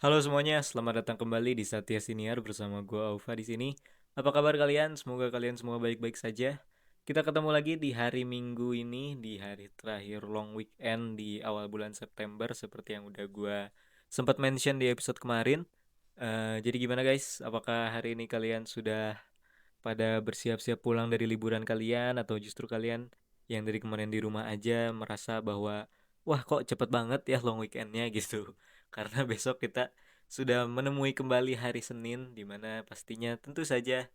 Halo semuanya, selamat datang kembali di Satya Siniar bersama gue Aufa di sini. Apa kabar kalian? Semoga kalian semua baik-baik saja. Kita ketemu lagi di hari Minggu ini, di hari terakhir long weekend di awal bulan September seperti yang udah gue sempat mention di episode kemarin. Jadi gimana guys? Apakah hari ini kalian sudah pada bersiap-siap pulang dari liburan kalian atau justru kalian yang dari kemarin di rumah aja merasa bahwa wah kok cepet banget ya long weekendnya gitu. Karena besok kita sudah menemui kembali hari Senin di mana pastinya tentu saja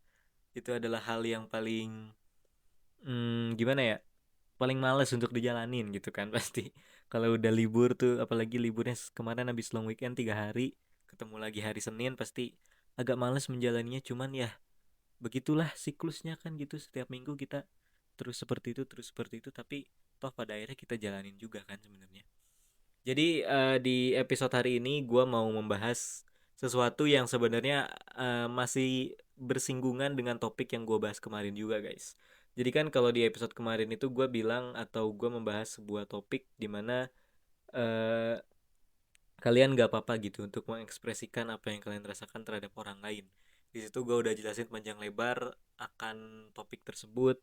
itu adalah hal yang paling gimana ya? Paling males untuk dijalanin gitu kan pasti. Kalau udah libur tuh apalagi liburnya kemarin habis long weekend 3 hari ketemu lagi hari Senin pasti agak males menjalaninya cuman ya begitulah siklusnya kan gitu setiap minggu kita terus seperti itu tapi toh pada akhirnya kita jalanin juga kan sebenarnya. Jadi di episode hari ini gue mau membahas sesuatu yang sebenarnya masih bersinggungan dengan topik yang gue bahas kemarin juga guys. Jadi kan kalau di episode kemarin itu gue bilang atau gue membahas sebuah topik di mana eh, kalian gak apa-apa gitu untuk mengekspresikan apa yang kalian rasakan terhadap orang lain. Di situ gue udah jelasin panjang lebar akan topik tersebut,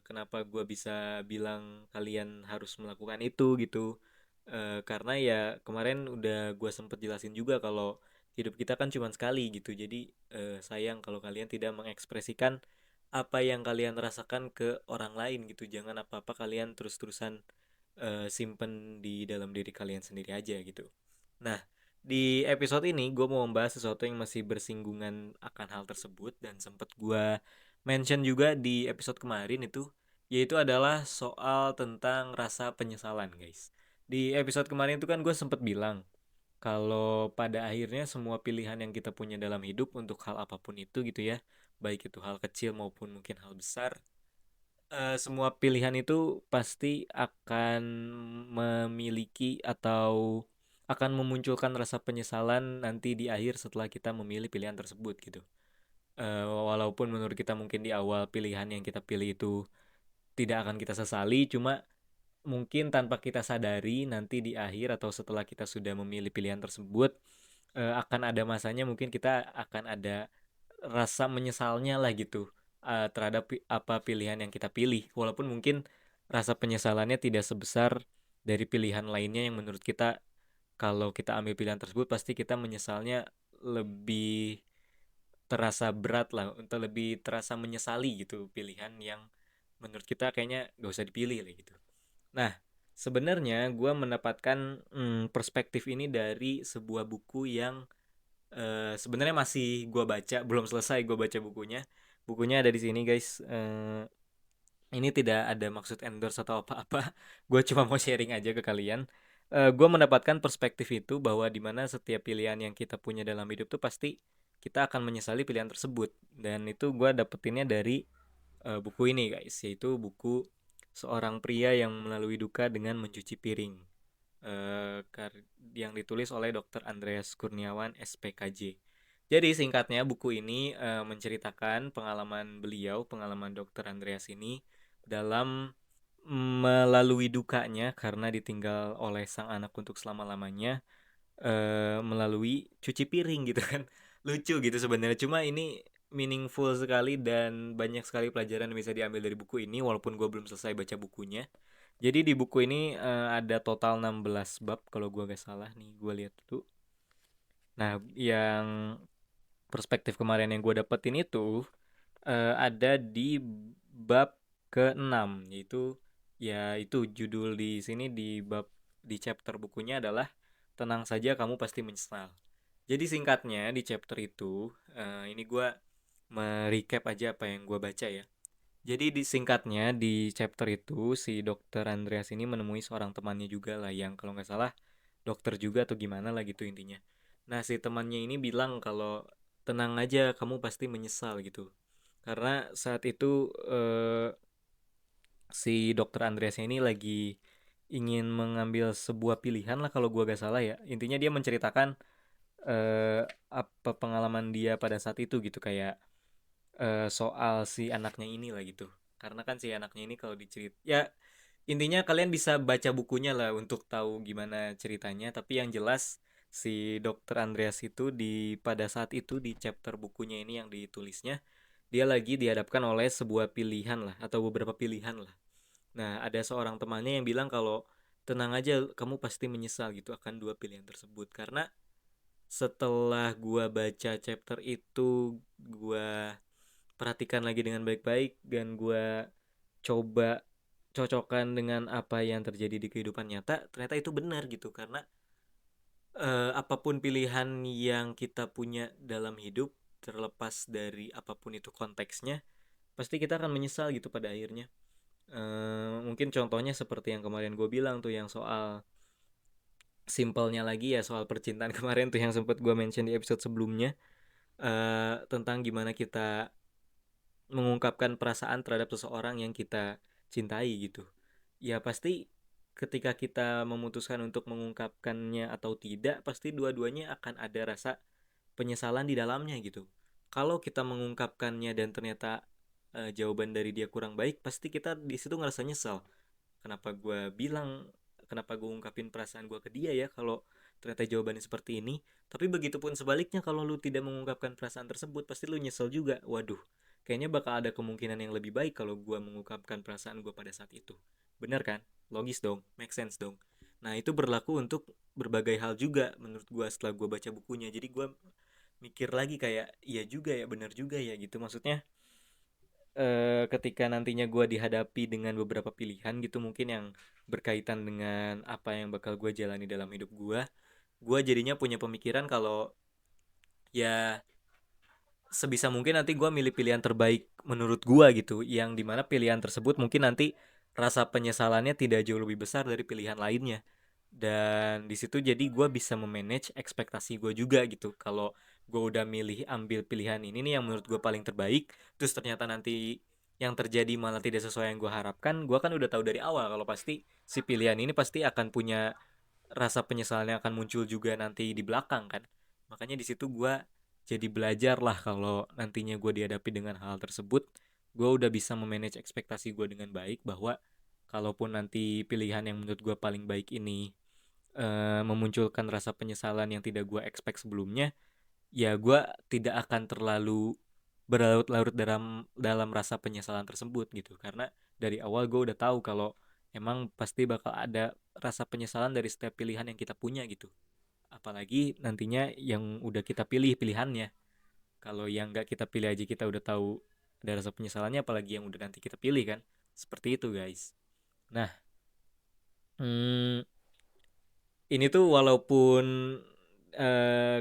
kenapa gue bisa bilang kalian harus melakukan itu gitu. Karena ya kemarin udah gue sempet jelasin juga kalau hidup kita kan cuma sekali gitu. Jadi sayang kalau kalian tidak mengekspresikan apa yang kalian rasakan ke orang lain gitu. Jangan apa-apa kalian terus-terusan simpen di dalam diri kalian sendiri aja gitu. Nah, di episode ini gue mau membahas sesuatu yang masih bersinggungan akan hal tersebut dan sempat gue mention juga di episode kemarin itu, yaitu adalah soal tentang rasa penyesalan guys. Di episode kemarin itu kan gue sempat bilang kalau pada akhirnya semua pilihan yang kita punya dalam hidup untuk hal apapun itu gitu ya, baik itu hal kecil maupun mungkin hal besar, semua pilihan itu pasti akan memiliki atau akan memunculkan rasa penyesalan nanti di akhir setelah kita memilih pilihan tersebut gitu. Walaupun menurut kita mungkin di awal pilihan yang kita pilih itu tidak akan kita sesali, cuma mungkin tanpa kita sadari nanti di akhir atau setelah kita sudah memilih pilihan tersebut, akan ada masanya mungkin kita akan ada rasa menyesalnya lah gitu, terhadap apa pilihan yang kita pilih. Walaupun mungkin rasa penyesalannya tidak sebesar dari pilihan lainnya yang menurut kita kalau kita ambil pilihan tersebut pasti kita menyesalnya lebih terasa berat lah, untuk lebih terasa menyesali gitu pilihan yang menurut kita kayaknya gak usah dipilih lah gitu. Nah, sebenarnya gue mendapatkan perspektif ini dari sebuah buku yang sebenarnya masih gue baca, belum selesai gue baca bukunya. Bukunya ada di sini guys. Ini tidak ada maksud endorse atau apa-apa. Gue cuma mau sharing aja ke kalian. Gue mendapatkan perspektif itu bahwa dimana setiap pilihan yang kita punya dalam hidup tuh pasti kita akan menyesali pilihan tersebut. Dan itu gue dapetinnya dari buku ini guys, yaitu buku seorang pria yang melalui duka dengan mencuci piring, yang ditulis oleh Dr. Andreas Kurniawan SPKJ. Jadi singkatnya buku ini menceritakan pengalaman beliau, pengalaman Dr. Andreas ini dalam melalui dukanya karena ditinggal oleh sang anak untuk selama-lamanya, melalui cuci piring gitu kan. Lucu gitu sebenarnya, cuma ini meaningful sekali dan banyak sekali pelajaran yang bisa diambil dari buku ini walaupun gue belum selesai baca bukunya. Jadi di buku ini ada total 16 bab kalau gue gak salah nih, gue lihat dulu. Nah, yang perspektif kemarin yang gue dapetin itu ada di bab ke-6, yaitu ya itu judul di sini di bab di chapter bukunya adalah tenang saja kamu pasti menyesal. Jadi singkatnya di chapter itu, ini gue merecap aja apa yang gue baca ya. Jadi di singkatnya di chapter itu si dokter Andreas ini menemui seorang temannya juga lah yang kalau nggak salah dokter juga atau gimana lah gitu intinya. Nah si temannya ini bilang kalau tenang aja kamu pasti menyesal gitu. Karena saat itu si dokter Andreas ini lagi ingin mengambil sebuah pilihan lah kalau gua gak salah ya. Intinya dia menceritakan apa pengalaman dia pada saat itu gitu kayak soal si anaknya ini lah gitu. Karena kan si anaknya ini kalau dicerit ya intinya kalian bisa baca bukunya lah untuk tahu gimana ceritanya. Tapi yang jelas si Dokter Andreas itu pada saat itu di chapter bukunya ini yang ditulisnya, dia lagi dihadapkan oleh sebuah pilihan lah atau beberapa pilihan lah. Nah, ada seorang temannya yang bilang kalau tenang aja, kamu pasti menyesal gitu akan dua pilihan tersebut. Karena setelah gua baca chapter itu, gua perhatikan lagi dengan baik-baik dan gua coba cocokkan dengan apa yang terjadi di kehidupan nyata, ternyata itu benar gitu. Karena apapun pilihan yang kita punya dalam hidup, terlepas dari apapun itu konteksnya, pasti kita akan menyesal gitu pada akhirnya. Mungkin contohnya seperti yang kemarin gue bilang tuh, yang soal simpelnya lagi ya, soal percintaan kemarin tuh yang sempat gue mention di episode sebelumnya, tentang gimana kita mengungkapkan perasaan terhadap seseorang yang kita cintai gitu. Ya pasti ketika kita memutuskan untuk mengungkapkannya atau tidak, pasti dua-duanya akan ada rasa penyesalan di dalamnya gitu. Kalau kita mengungkapkannya dan ternyata jawaban dari dia kurang baik, pasti kita di situ ngerasa nyesel. Kenapa gue bilang, kenapa gue ungkapin perasaan gue ke dia ya kalau ternyata jawabannya seperti ini. Tapi begitupun sebaliknya, kalau lu tidak mengungkapkan perasaan tersebut, pasti lu nyesel juga. Waduh, kayaknya bakal ada kemungkinan yang lebih baik kalau gue mengungkapkan perasaan gue pada saat itu. Bener kan? Logis dong, make sense dong. Nah, itu berlaku untuk berbagai hal juga menurut gue setelah gue baca bukunya. Jadi gue mikir lagi kayak, iya juga ya, bener juga ya gitu. Maksudnya ketika nantinya gue dihadapi dengan beberapa pilihan gitu, mungkin yang berkaitan dengan apa yang bakal gue jalani dalam hidup gue jadinya punya pemikiran kalau ya sebisa mungkin nanti gue milih pilihan terbaik menurut gue gitu, yang dimana pilihan tersebut mungkin nanti rasa penyesalannya tidak jauh lebih besar dari pilihan lainnya. Dan di situ jadi gue bisa memanage ekspektasi gue juga gitu. Kalau gue udah milih ambil pilihan ini nih yang menurut gue paling terbaik, terus ternyata nanti yang terjadi malah tidak sesuai yang gue harapkan, gue kan udah tahu dari awal kalau pasti si pilihan ini pasti akan punya rasa penyesalan yang akan muncul juga nanti di belakang kan. Makanya di situ gue jadi belajar lah kalau nantinya gue dihadapi dengan hal tersebut, gue udah bisa memanage ekspektasi gue dengan baik, bahwa kalaupun nanti pilihan yang menurut gue paling baik ini memunculkan rasa penyesalan yang tidak gue expect sebelumnya, ya gue tidak akan terlalu berlarut-larut dalam dalam rasa penyesalan tersebut gitu. Karena dari awal gue udah tahu kalau emang pasti bakal ada rasa penyesalan dari setiap pilihan yang kita punya gitu. Apalagi nantinya yang udah kita pilih pilihannya. Kalau yang nggak kita pilih aja kita udah tahu ada rasa penyesalannya, apalagi yang udah nanti kita pilih kan. Seperti itu guys. Nah, hmm, ini tuh walaupun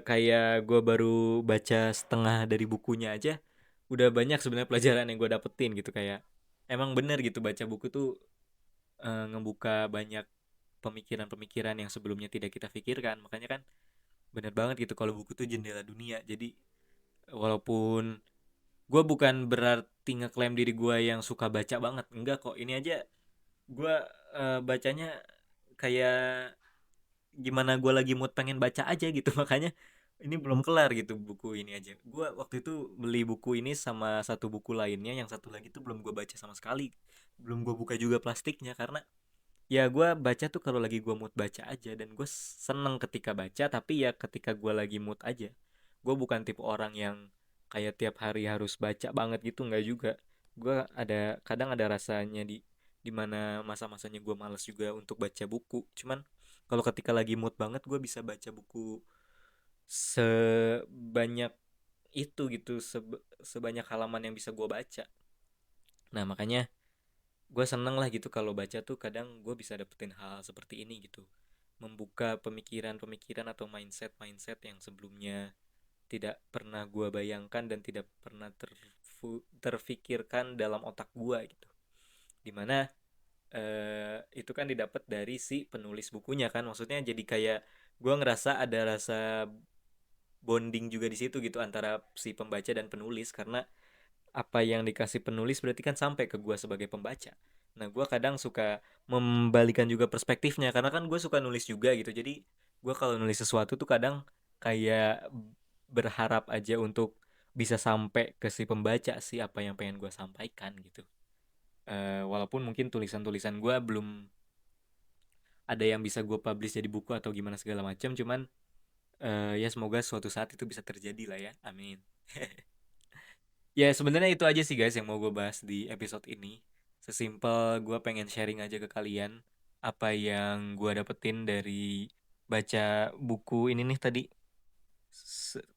kayak gue baru baca setengah dari bukunya aja, udah banyak sebenarnya pelajaran yang gue dapetin gitu. Kayak emang bener gitu, baca buku tuh ngebuka banyak pemikiran-pemikiran yang sebelumnya tidak kita pikirkan. Makanya kan bener banget gitu kalau buku tuh jendela dunia. Jadi walaupun gue bukan berarti ngeklaim diri gue yang suka baca banget, enggak kok. Ini aja gue bacanya kayak gimana gue lagi mood pengen baca aja gitu. Makanya ini belum kelar gitu buku ini aja. Gue waktu itu beli buku ini sama satu buku lainnya, yang satu lagi tuh belum gue baca sama sekali, belum gue buka juga plastiknya. Karena ya gue baca tuh kalau lagi gue mood baca aja, dan gue seneng ketika baca, tapi ya ketika gue lagi mood aja. Gue bukan tipe orang yang kayak tiap hari harus baca banget gitu, nggak juga. Gue kadang ada rasanya di mana masa-masanya gue malas juga untuk baca buku. Cuman kalau ketika lagi mood banget, gue bisa baca buku sebanyak itu gitu, sebanyak halaman yang bisa gue baca. Nah makanya gue seneng lah gitu kalau baca tuh, kadang gue bisa dapetin hal seperti ini gitu, membuka pemikiran-pemikiran atau mindset-mindset yang sebelumnya tidak pernah gue bayangkan dan tidak pernah terfikirkan dalam otak gue gitu. Dimana itu kan didapat dari si penulis bukunya kan, maksudnya jadi kayak gue ngerasa ada rasa bonding juga di situ gitu antara si pembaca dan penulis. Karena apa yang dikasih penulis berarti kan sampai ke gue sebagai pembaca. Nah gue kadang suka membalikan juga perspektifnya, karena kan gue suka nulis juga gitu. Jadi gue kalau nulis sesuatu tuh kadang kayak berharap aja untuk bisa sampai ke si pembaca sih apa yang pengen gue sampaikan gitu. Walaupun mungkin tulisan-tulisan gue belum ada yang bisa gue publish jadi buku atau gimana segala macam, cuman Ya semoga suatu saat itu bisa terjadi lah ya, amin. Ya sebenarnya itu aja sih guys yang mau gue bahas di episode ini. Sesimpel gue pengen sharing aja ke kalian apa yang gue dapetin dari baca buku ini nih tadi.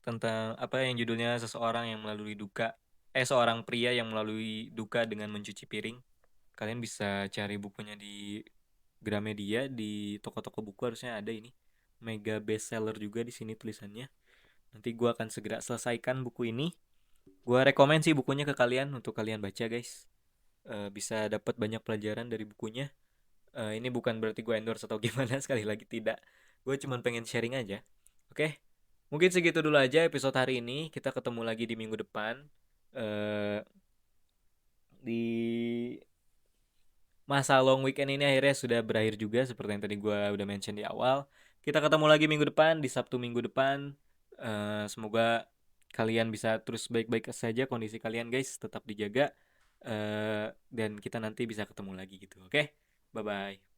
Tentang apa yang judulnya seseorang yang melalui duka, seorang pria yang melalui duka dengan mencuci piring. Kalian bisa cari bukunya di Gramedia, di toko-toko buku harusnya ada ini. Mega bestseller juga di sini tulisannya. Nanti gue akan segera selesaikan buku ini. Gue rekomen sih bukunya ke kalian untuk kalian baca guys. Bisa dapat banyak pelajaran dari bukunya. Ini bukan berarti gue endorse atau gimana, sekali lagi tidak. Gue cuma pengen sharing aja. Oke, mungkin segitu dulu aja episode hari ini. Kita ketemu lagi di minggu depan. Eh, di masa long weekend ini akhirnya sudah berakhir juga seperti yang tadi gue udah mention di awal. Kita ketemu lagi minggu depan, di Sabtu minggu depan. Semoga kalian bisa terus baik-baik saja, kondisi kalian guys tetap dijaga. Dan kita nanti bisa ketemu lagi gitu. Oke, bye bye.